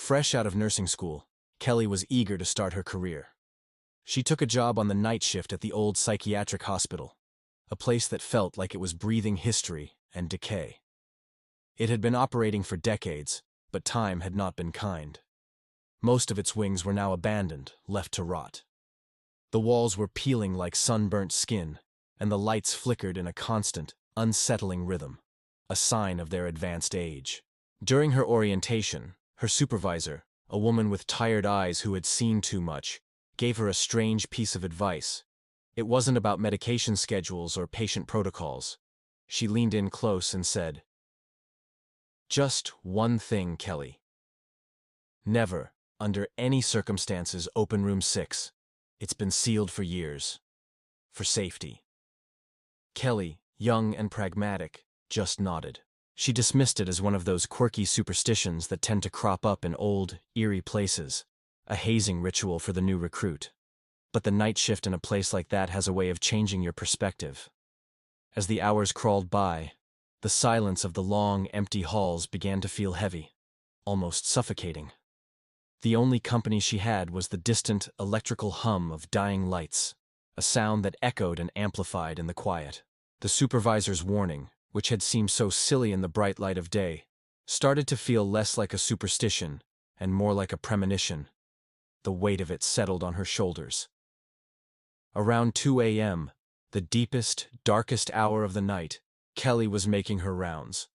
Fresh out of nursing school, Kelly was eager to start her career. She took a job on the night shift at the old psychiatric hospital, a place that felt like it was breathing history and decay. It had been operating for decades, but time had not been kind. Most of its wings were now abandoned, left to rot. The walls were peeling like sunburnt skin, and the lights flickered in a constant, unsettling rhythm, a sign of their advanced age. During her orientation, her supervisor, a woman with tired eyes who had seen too much, gave her a strange piece of advice. It wasn't about medication schedules or patient protocols. She leaned in close and said, "Just one thing, Kelly. Never, under any circumstances, open room 6. It's been sealed for years. For safety." Kelly, young and pragmatic, just nodded. She dismissed it as one of those quirky superstitions that tend to crop up in old, eerie places, a hazing ritual for the new recruit. But the night shift in a place like that has a way of changing your perspective. As the hours crawled by, the silence of the long, empty halls began to feel heavy, almost suffocating. The only company she had was the distant, electrical hum of dying lights, a sound that echoed and amplified in the quiet. The supervisor's warning, which had seemed so silly in the bright light of day, started to feel less like a superstition and more like a premonition. The weight of it settled on her shoulders. Around 2 a.m., the deepest, darkest hour of the night, Kelly was making her rounds.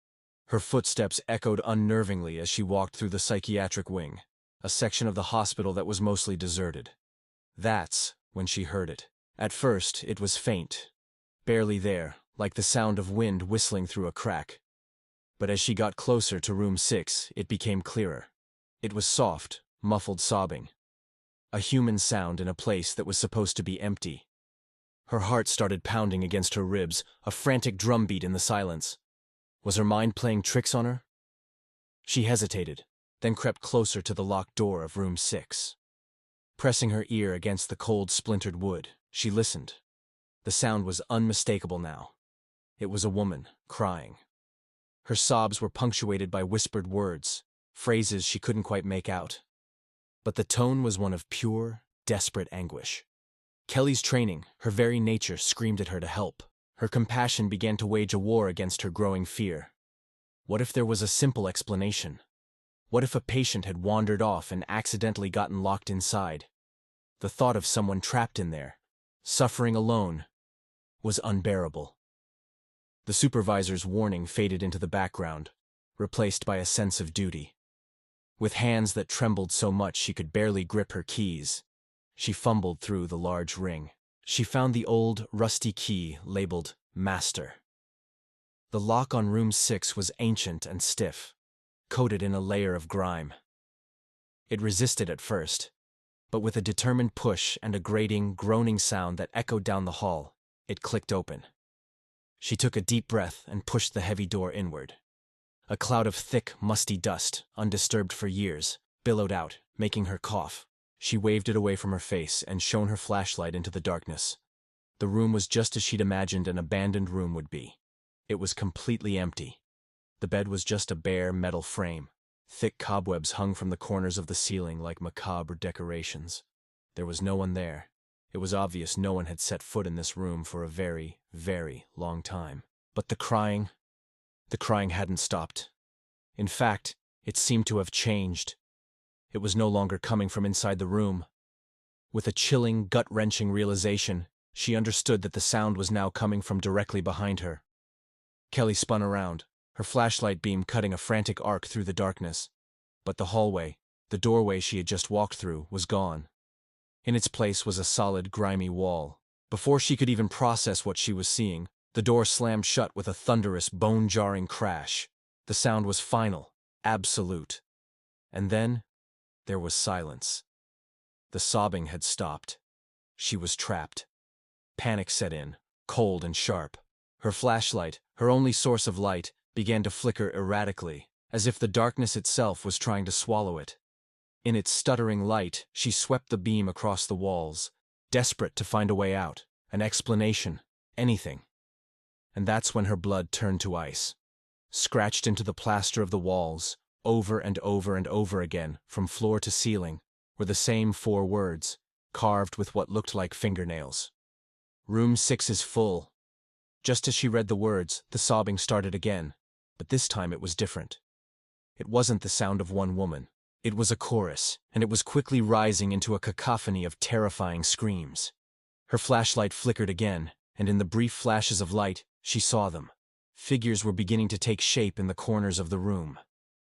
Her footsteps echoed unnervingly as she walked through the psychiatric wing, a section of the hospital that was mostly deserted. That's when she heard it. At first, it was faint, barely there, like the sound of wind whistling through a crack. But as she got closer to room 6, it became clearer. It was soft, muffled sobbing. A human sound in a place that was supposed to be empty. Her heart started pounding against her ribs, a frantic drumbeat in the silence. Was her mind playing tricks on her? She hesitated, then crept closer to the locked door of room 6. Pressing her ear against the cold, splintered wood, she listened. The sound was unmistakable now. It was a woman, crying. Her sobs were punctuated by whispered words, phrases she couldn't quite make out. But the tone was one of pure, desperate anguish. Kelly's training, her very nature, screamed at her to help. Her compassion began to wage a war against her growing fear. What if there was a simple explanation? What if a patient had wandered off and accidentally gotten locked inside? The thought of someone trapped in there, suffering alone, was unbearable. The supervisor's warning faded into the background, replaced by a sense of duty. With hands that trembled so much she could barely grip her keys, she fumbled through the large ring. She found the old, rusty key labeled Master. The lock on room 6 was ancient and stiff, coated in a layer of grime. It resisted at first, but with a determined push and a grating, groaning sound that echoed down the hall, it clicked open. She took a deep breath and pushed the heavy door inward. A cloud of thick, musty dust, undisturbed for years, billowed out, making her cough. She waved it away from her face and shone her flashlight into the darkness. The room was just as she'd imagined an abandoned room would be. It was completely empty. The bed was just a bare metal frame. Thick cobwebs hung from the corners of the ceiling like macabre decorations. There was no one there. It was obvious no one had set foot in this room for a very, very long time. But the crying hadn't stopped. In fact, it seemed to have changed. It was no longer coming from inside the room. With a chilling, gut-wrenching realization, she understood that the sound was now coming from directly behind her. Kelly spun around, her flashlight beam cutting a frantic arc through the darkness. But the hallway, the doorway she had just walked through, was gone. In its place was a solid, grimy wall. Before she could even process what she was seeing, the door slammed shut with a thunderous, bone-jarring crash. The sound was final, absolute. And then, there was silence. The sobbing had stopped. She was trapped. Panic set in, cold and sharp. Her flashlight, her only source of light, began to flicker erratically, as if the darkness itself was trying to swallow it. In its stuttering light, she swept the beam across the walls, desperate to find a way out, an explanation, anything. And that's when her blood turned to ice. Scratched into the plaster of the walls, over and over and over again, from floor to ceiling, were the same 4 words, carved with what looked like fingernails. Room 6 is full. Just as she read the words, the sobbing started again, but this time it was different. It wasn't the sound of one woman. It was a chorus, and it was quickly rising into a cacophony of terrifying screams. Her flashlight flickered again, and in the brief flashes of light, she saw them. Figures were beginning to take shape in the corners of the room.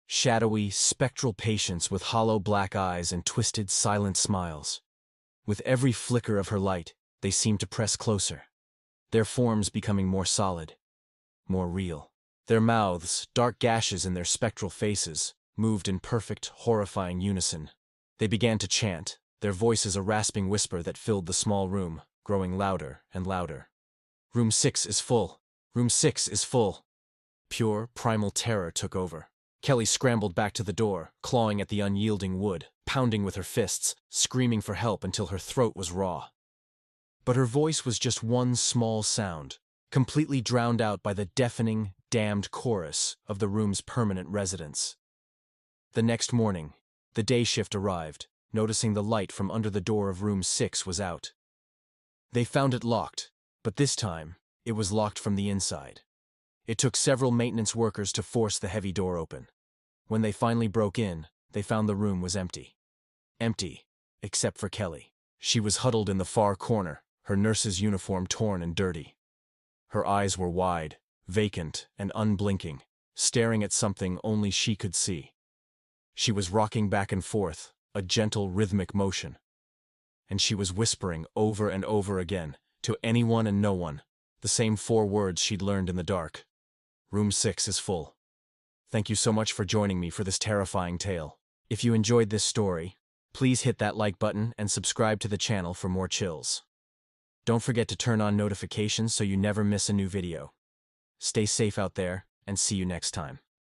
Shadowy, spectral patients with hollow black eyes and twisted, silent smiles. With every flicker of her light, they seemed to press closer, their forms becoming more solid, more real. Their mouths, dark gashes in their spectral faces, moved in perfect, horrifying unison. They began to chant, their voices a rasping whisper that filled the small room, growing louder and louder. Room 6 is full. Room 6 is full. Pure, primal terror took over. Kelly scrambled back to the door, clawing at the unyielding wood, pounding with her fists, screaming for help until her throat was raw. But her voice was just one small sound, completely drowned out by the deafening, damned chorus of the room's permanent residents. The next morning, the day shift arrived, noticing the light from under the door of room 6 was out. They found it locked, but this time, it was locked from the inside. It took several maintenance workers to force the heavy door open. When they finally broke in, they found the room was empty. Empty, except for Kelly. She was huddled in the far corner, her nurse's uniform torn and dirty. Her eyes were wide, vacant and unblinking, staring at something only she could see. She was rocking back and forth, a gentle rhythmic motion. And she was whispering over and over again, to anyone and no one, the same 4 words she'd learned in the dark. Room 6 is full. Thank you so much for joining me for this terrifying tale. If you enjoyed this story, please hit that like button and subscribe to the channel for more chills. Don't forget to turn on notifications so you never miss a new video. Stay safe out there, and see you next time.